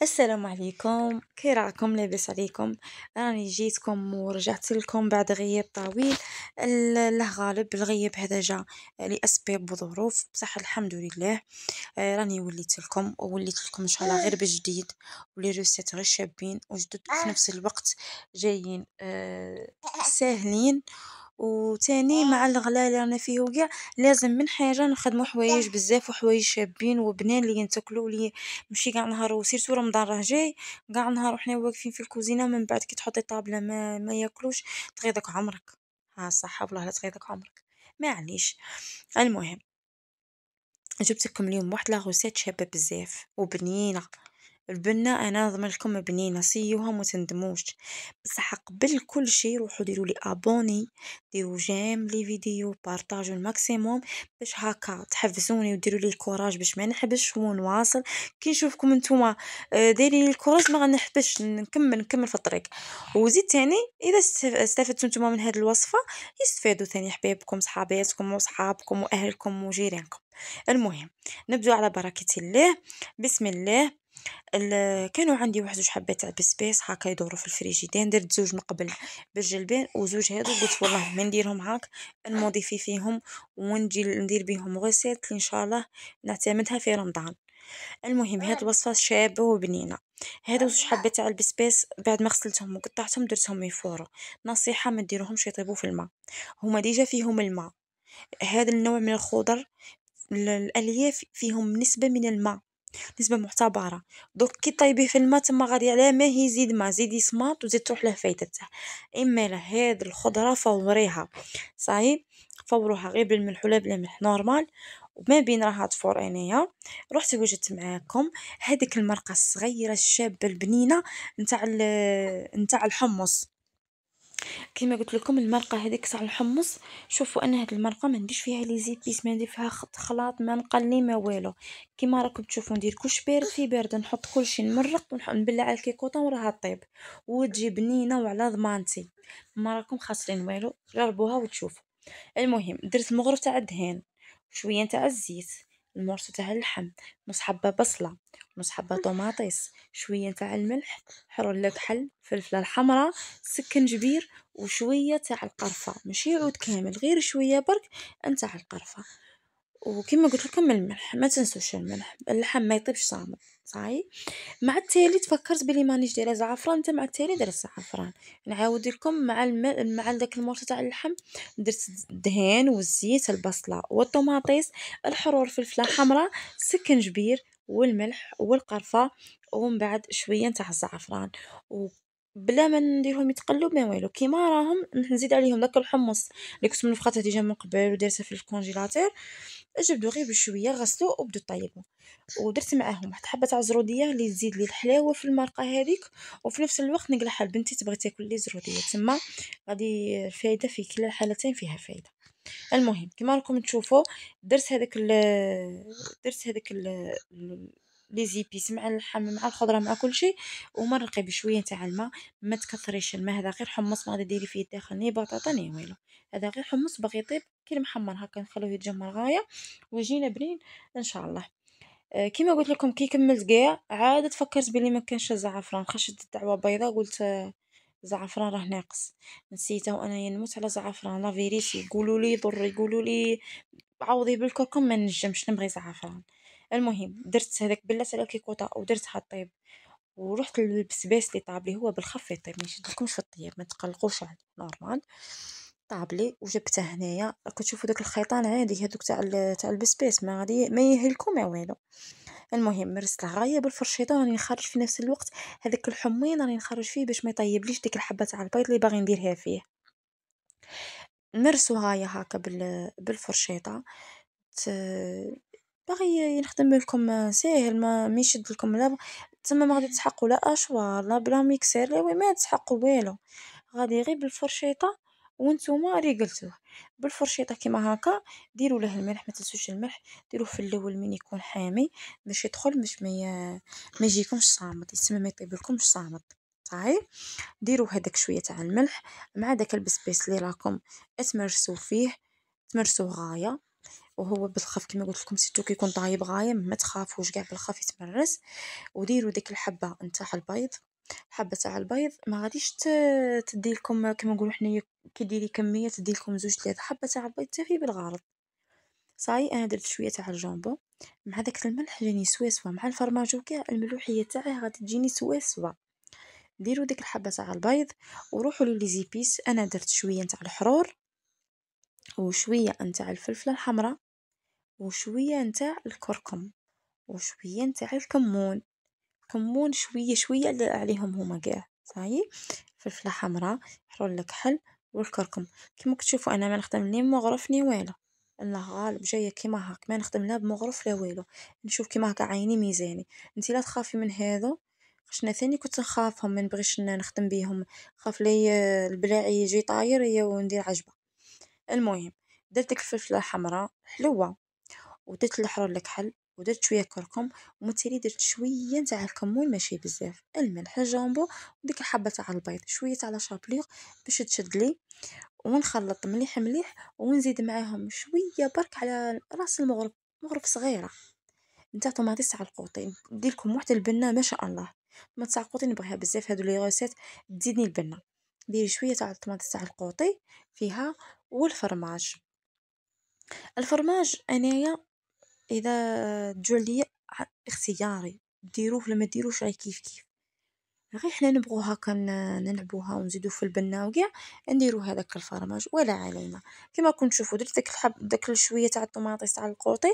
السلام عليكم، كي راكم؟ لاباس عليكم؟ راني جيتكم ورجعت لكم بعد غياب طويل. الله غالب، الغياب هذا جا لاسباب وظروف، بصح الحمد لله. راني وليت لكم ان شاء الله غير بجديد، ولي روسيت غير شابين وجدد في نفس الوقت، جايين ساهلين. وتاني مع الغلا اللي رانا فيه وكاع، لازم من حاجه نخدموا حوايج بزاف وحوايج شابين وبنان اللي ينتكلوا، اللي ماشي كاع نهار، وسيرتو رمضان راه جاي، كاع نهار وحنا واقفين في الكوزينه، من بعد كي تحطي طابله ما ياكلوش، تغيظك عمرك. ها صح والله لا تغيظك عمرك. معليش. المهم، جبت لكم اليوم واحد لا غوسيت شابه بزاف وبنينه. البنة انا نضمن لكم بنينه، سيوها ما تندموش. بصح قبل كل شيء روحوا ديروا لي ابوني، ديروا جيم لي فيديو، بارطاجوا الماكسيموم، باش هكا تحفزوني وديروا لي الكوراج باش ما نحبش ونواصل. كي نشوفكم نتوما دايرين لي الكوراج ما غنحبش، نكمل في الطريق. وزيد تاني، اذا استفدتوا نتوما من هذه الوصفه، يستفادوا ثاني حبايبكم صحاباتكم وصحابكم واهلكم وجيرانكم. المهم، نبدو على بركه الله. بسم الله. كانوا عندي واحد جوج حبات تاع بسباس هكا يدوروا في الفريجيدين، درت زوج من قبل بالجلبان وزوج هادو، قلت والله ما نديرهم هاك، نموديفي فيهم ونجي ندير بيهم غوسيت اللي ان شاء الله نعتمدها في رمضان. المهم، هاد الوصفه شابه وبنينه. هادو زوج حبات تاع البسباس بعد ما غسلتهم وقطعتهم درتهم يفوروا. نصيحه، ما ديروهمش يطيبوا في الماء، هما ديجا فيهم الماء. هذا النوع من الخضر، الالياف فيهم نسبه من الماء، نسبة معتبرة. دوك كي طيبيه في الماء تما غادي على ما هي زيد ما زيدي سماط وزيد تروح له فايدتها. اما لا، هاد الخضرة فوريها صاي، فوروها غير بالملح ولا بلا ملح نورمال، وما بين راها تفور انايا. رحت وجدت معاكم هذيك المرقة الصغيرة الشابة البنينة نتاع الحمص. كيما قلت لكم المرقه هذيك تاع الحمص، شوفوا انا هاد المرقه ما نديرش فيها لي زيبيس، ما ندير فيها خلاط، ما نقلي ما والو. كيما راكم تشوفوا ندير كلش بارد في بارد، نحط كلشي نمرق ونبلع على الكيكوطه وراها طيب، وتجي بنينه وعلى ضمانتي. ما راكم خاسرين والو، جربوها وتشوفوا. المهم، درت المغرف تاع الدهان، شويه تاع الزيت، المورسو تاع اللحم، نص حبه بصله، نص حبه طوماطيس، شويه تاع الملح، حرور الكحل، فلفله الحمراء، سكنجبير، وشويه تاع القرفه، ماشي عود كامل، غير شويه برك نتاع القرفه. وكما قلت لكم الملح، ما تنسوش الملح، اللحم ما يطيبش صامت صاي. مع التالي تفكرت بلي مانيش دايره زعفران، انت مع التالي دير الزعفران. نعاود لكم مع داك المورصه تاع اللحم، درت الدهان والزيت، البصله والطوماطيس، الحرور، فلفله حمراء، سكنجبير، والملح والقرفه، ومن بعد شويه تاع الزعفران. بلا ما نديرهم يتقلوا ما والو، كيما راهم نزيد عليهم داك الحمص اللي كنت منفخته ديجا من قبل ودرته في الكونجيلاتور. جبدو غير بشويه، غسلو وبدو طيبو. ودرت معاهم واحد حبه تاع زروديه اللي تزيد لي الحلاوه في المرقه هذيك، وفي نفس الوقت نقلعها لبنتي تبغي تاكل لي زروديه، تما غادي الفايده في كلا الحالتين فيها فايده. المهم، كما راكم تشوفوا، درت هذاك درت هذاك لي زيبيس مع اللحم مع الخضره مع كل شيء، ومرقي بشويه تاع الماء. ما تكثريش الماء، هذا غير حمص، ما غادي ديري فيه الداخل ني بطاطا ني والو، هذا غير حمص باغي يطيب كي المحمر هكا، نخلوه يتجمر غايه ويجينا بنين ان شاء الله. كيما قلت لكم، كي كملت كاع عاد تفكرت بلي ما كانش الزعفران، خشيت الدعوه بيضاء، قلت الزعفران راه ناقص، نسيته وانا نموت على زعفران، لا فيريتي يقولوا لي ضر، يقولوا لي عوضي بالكركم، ما نجمش، نبغي زعفران. المهم، درت هذاك بلات على الكيكوطه ودرتها طيب، ورحت للبسباس اللي طاب لي هو بالخف يطيب، ما يشدلكمش في الطياب، ما تقلقوش عليه نورمال. طابلي وجبته هنايا، راكم تشوفوا داك الخيطان عادي هذوك تاع البسباس، ما غادي ما يهلكوا ما والو. المهم، مرسله غايه بالفرشيطه، راني نخرج في نفس الوقت هذاك الحميض، راني نخرج فيه باش ما يطيبليش ديك الحبه تاع البيض اللي باغي نديرها فيه. نرسو هايا هكا بالفرشيطه. ت... باغي نخدم لكم ساهل، ما يشد لكم لا تما، ما غادي تسحقوا لا اشوار لا بلا ميكسير لا ما تسحقوا والو، غادي غير بالفرشيطه. وانتوما ريقلتوه بالفرشيطه كيما هكا. ديروا له الملح، ما تنسوش الملح، ديروه في الاول من يكون حامي باش يدخل، باش ما يجيكمش صامت، يسمى ما يطيبلكمش صامت صحيح. ديروا هذاك شويه تاع الملح مع داك البسبيس اللي راكم تمرسوا فيه، تمرسوا غايه. وهو بالخف كما قلت لكم سيتو كي يكون طايب غاية ما تخافوش كاع بالخف يتمرس. وديروا ديك الحبة نتاع البيض، الحبة تاع البيض ما غاديش تدي لكم كما نقولوا حنايا كي ديري كمية تدي لكم زوج ثلاثة حبة تاع البيض تكفي بالغرض. صاي انا درت شوية تاع الجامبو مع داك الملح جاني سواسفة مع الفرماج وكاع الملوحية تاعه غادي تجيني سواسفة. ديروا ديك الحبة تاع البيض وروحوا لي زيبيس. انا درت شوية نتاع الحرور وشوية نتاع الفلفلة الحمراء وشوية نتاع الكركم وشوية نتاع الكمون. كمون شوية شوية عليهم هما كاع. صايي فلفلة حمراء حرور الكحل والكركم. كيما كتشوفوا انا ما نخدم ني مغرف ني والو، الله غالب جايه كيما هاك ما نخدم لا بمغرف لا والو. نشوف كيما هكا عيني ميزاني. انتي لا تخافي من هذا. خشنا ثاني كنت نخافهم ما نبغيش نخدم بيهم، خاف لي البلاعي يجي طاير يا وندير عجبه. المهم درت ديك الفلفله الحمراء حلوه ودرت الحرور الكحل ودرت شويه كركم ومتيلي درت شويه نتاع الكمون ماشي بزاف، الملح الجامبو وديك الحبه تاع البيض شويه تاع لا شابليغ باش تشد لي. ونخلط مليح مليح ونزيد معاهم شويه برك على راس المغرف، مغرف صغيره نتاع طوماطيس تاع القوطين ندير لكم واحد البنه ما شاء الله. ما تاع القوطين نبغيها بزاف هادو لي غوسيت تزيدني البنه. ديري شويه تاع الطوماطيس تاع القوطي فيها والفرماج. الفرماج انايا اذا تجو ليا اختياري ديروه ولا ما ديروش راهي كيف كيف. غير حنا نبغوا هكا نلعبوها ونزيدو في البنه وكاع نديرو هذاك الفرماج ولا علينا. كما كنت تشوفوا درت داك داك شويه تاع الطوماطيس تاع القوطي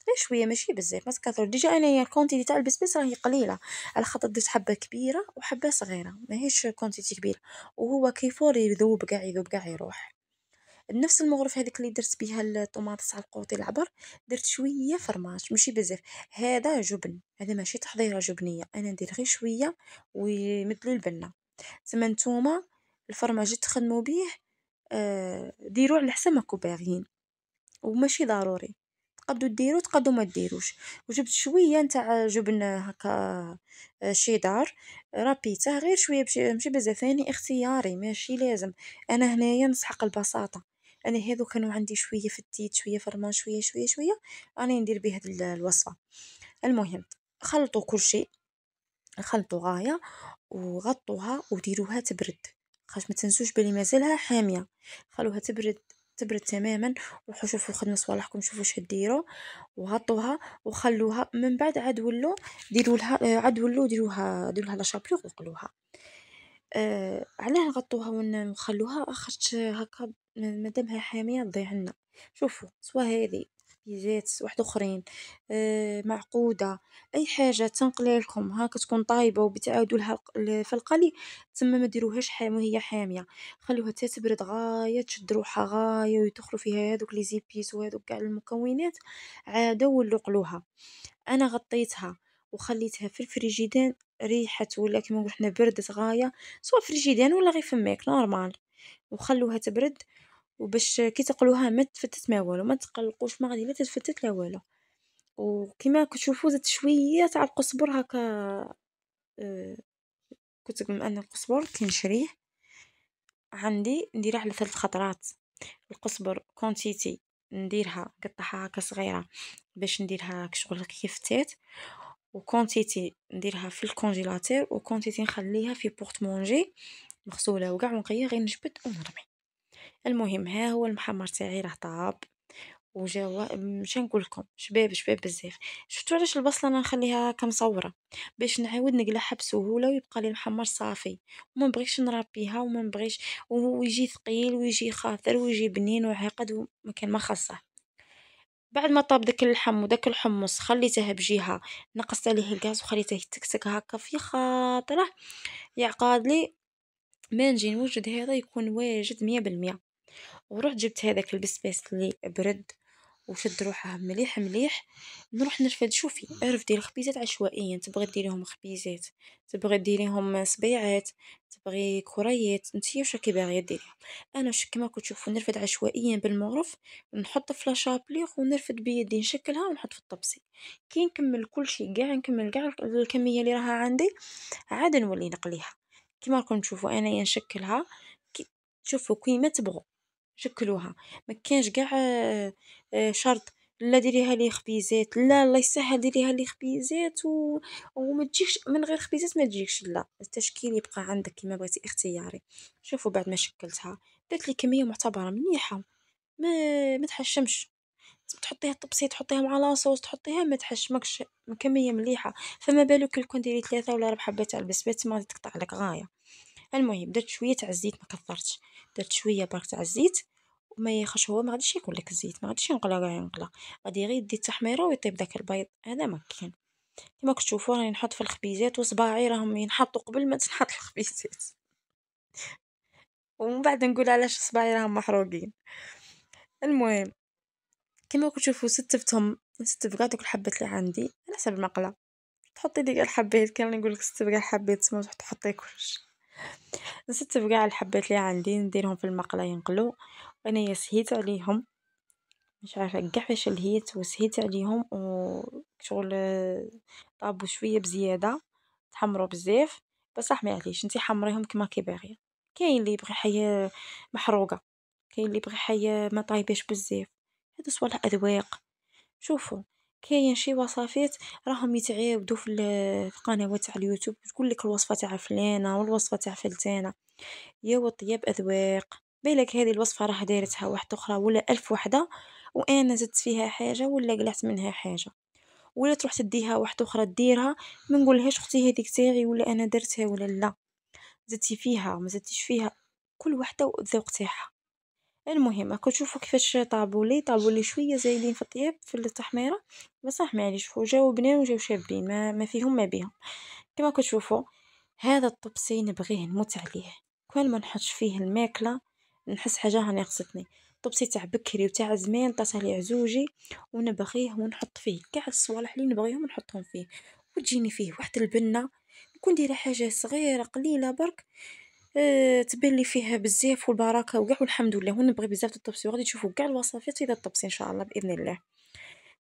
غير شويه ماشي بزاف ما تكثر. ديجا انايا الكونتيتي تاع البسبس راهي قليله على خاطر درت حبه كبيره وحبه صغيره ماهيش كونتيتي كبيره. وهو كيفور يذوب كاع يذوب كاع يروح. نفس المغرف هذيك اللي درت بها الطوماطيس على القوطي العبر درت شويه فرماج ماشي بزاف. هذا جبن هذا ماشي تحضيره جبنيه انا ندير غير شويه ويمدلو البنه. تما نتوما الفرماج اللي تخدموا به ديروا على حسب ماكو باغيين وماشي ضروري تقدروا ديروا تقدروا ما ديروش. وجبت شويه نتاع جبن هكا شيدار رابيته غير شويه ماشي بزاف ثاني اختياري ماشي لازم. انا هنايا نسحق البساطه. انا هذو كانوا عندي شويه في التيت شويه فرمان شويه شويه شويه انا ندير به هذه الوصفه. المهم خلطوا كل شيء خلطوا غايه وغطوها وديروها تبرد خاش ما تنسوش بلي مازالها حاميه. خلوها تبرد تبرد تماما. روحوا شوفوا خدموا صوالحكم شوفوا واش ديروا وغطوها وخلوها من بعد عاد ولوا ديروا لها عاد ولوا ديروها لا شابلور وقلوها. علاه نغطوها ونخلوها خاطش هكا مادامها حاميه تضيع لنا. شوفوا سوا هذه بيزات واحد اخرين معقوده اي حاجه تنقلي لكم هاكا تكون طايبه وبتعاودوا لها في القلي تما ما ديروهاش حاميه وهي حاميه. خلوها تبرد غايه تشد روحها غايه ويدخلوا فيها هذوك لي زيبيس وهذوك كاع المكونات عاده ولوا قلوها. انا غطيتها وخليتها في الفريجيدان ريحة ولا كيما نقولوا حنا بردت غاية سواء فريجيدان ولا غير فماك نورمال. وخلوها تبرد وباش كي تقلوها ما تفتت ما والو ما تقلقوش ما غادي لا تتفتت لا والو. وكما كتشوفوا زدت شويه تاع القزبر هكا كنت انا القزبر كنشريه عندي نديره على 3 خطرات. القزبر كونتيتي نديرها نقطعها هكا صغيره باش نديرها كشغل كيف تيت وكونتيتي نديرها في الكونجيلاتور وكونتيتي نخليها في بورت مونجي مغسوله وكاع ونقيه غير نجبد ونرمي. المهم ها هو المحمر تاعي راه طاب وجا مش نقول لكم شباب شباب بزاف. شفتوا علاش البصله انا نخليها هكا مصوره باش نعاود نقلعها بسهوله ويبقى لي المحمر صافي وما نبغيش نربيها وما نبغيش ويجي ثقيل ويجي خاطر ويجي بنين وعاقد وما كان ما خاصه. بعد ما طاب داك اللحم وداك الحمص خليته بجهه نقصت عليه الغاز وخليته يتكتك هكا في خاطره يعقاد لي ما نجي نوجد هذا يكون واجد 100%. ورحت جبت هذاك البسباس اللي برد وشد روحه مليح مليح نروح نرفد. شوفي رفدي الخبيزات عشوائيا تبغي ديريهم خبيزات تبغي ديريهم صبيعات تبغي كريات نتيا واش راكي باغيه ديريها. انا كما كنت تشوفوا نرفد عشوائيا بالمغرف نحط في لاشابليغ ونرفد بيدي نشكلها ونحط في الطبسي. كي نكمل كل شيء كاع نكمل كاع الكميه اللي راها عندي عاد نولي نقليها كما راكم تشوفوا انايا نشكلها. شوفوا كيما تبغوا شكلوها. ما كانش كاع شرط لا ديريها لي خبيزات، لا الله يسهل ديريها لي خبيزات وما تجيكش من غير خبيزات، ما تجيكش، لا التشكيل يبقى عندك كيما بغيتي اختياري. شوفوا بعد ما شكلتها درت لي كميه معتبره مليحه، ما تحشمش، تحطيها الطبسي تحطيها مع لاصوص تحطيها ما تحشمكش، كميه مليحه. فما بالك كل كون ديري 3 ولا 4 حبات تاع البسبات ما غادي تقطع لك غايه. المهم درت شويه تاع الزيت ما كثرتش، درت شويه برك تاع الزيت وما يخش، هو ما غاديش ياكل لك الزيت، ما غاديش ينقلا كاع ينقلا، غادي غير يدي التحميره ويطيب داك البيض هذا ما كاين. كيما كتشوفوا راني نحط في الخبيزات وصباعي راهم ينحطوا قبل ما تنحط الخبيزات ومن بعد نقول علاش صباعي راهم محروقين. المهم كيما كتشوفوا ستفتهم، ستف كاع دوك الحبات اللي عندي على حسب المقله، تحطي لي كاع الحبات كامل، نقول لك ستف كاع الحبات تما تحطي كلشي، ستف كاع الحبات اللي عندي نديرهم في المقله ينقلوا. وانايا سهيت عليهم، مش عارفه كاع فاش لهيت وسهيت عليهم وشغل طابوا شويه بزياده، تحمروا بزاف، بصح معليش انتي حمريهم كما كيباغي. كاين اللي يبغي حياه محروقه، كاين اللي يبغي حياه ما طايباش بزاف، هادو صوالح اذواق. شوفوا كاين شي وصفات راهم يتعاودوا في القنوات تاع اليوتيوب تقول لك الوصفه تاع فلانه والوصفه تاع فلتانه، يا وطياب اذواق. بالك هذه الوصفه راه دارتها واحده اخرى ولا الف وحده وانا زدت فيها حاجه ولا قلعت منها حاجه، ولا تروح تديها واحده اخرى ديرها ما نقولهاش اختي هذيك تاعي ولا انا درتها ولا لا، زدتي فيها ما زدتيش فيها، كل وحده والذوق تاعها. المهم راكم تشوفوا كيفاش طابوا لي شويه زايدين في الطياب في التحميره، بصح معليش جاو بنين وجاو شابين، ما فيهم ما بيهم. كما كتشوفوا هذا الطبسي نبغيه نموت عليه، كون ما نحطش فيه الماكله نحس حاجه ناقصتني. طبسي تاع بكري وتاع زمان طاسه لي عزوجي ونبغيه ونحط فيه كاع الصوالح اللي نبغيهم نحطهم فيه، وتجيني فيه واحد البنه، نكون دايره حاجه صغيره قليله برك تبان لي فيها بزاف والبركه وكاع والحمد لله. ونبغي بزاف الطبسي وغادي تشوفوا كاع الوصفات في هذا الطبسي ان شاء الله باذن الله.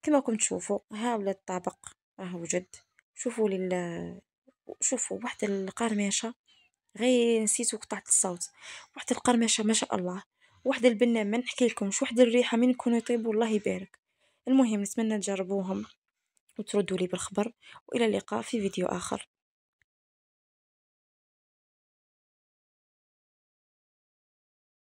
كما راكم تشوفوا ها ولا الطبق راه وجد. شوفوا شوفوا واحد القرمشه، غير نسيت وقطعت الصوت، واحد القرمشه ما شاء الله، واحد البنه ما نحكي لكمش، واحد الريحه من يكونوا يطيبوا الله يبارك. المهم نتمنى تجربوهم وتردوا لي بالخبر، والى اللقاء في فيديو اخر.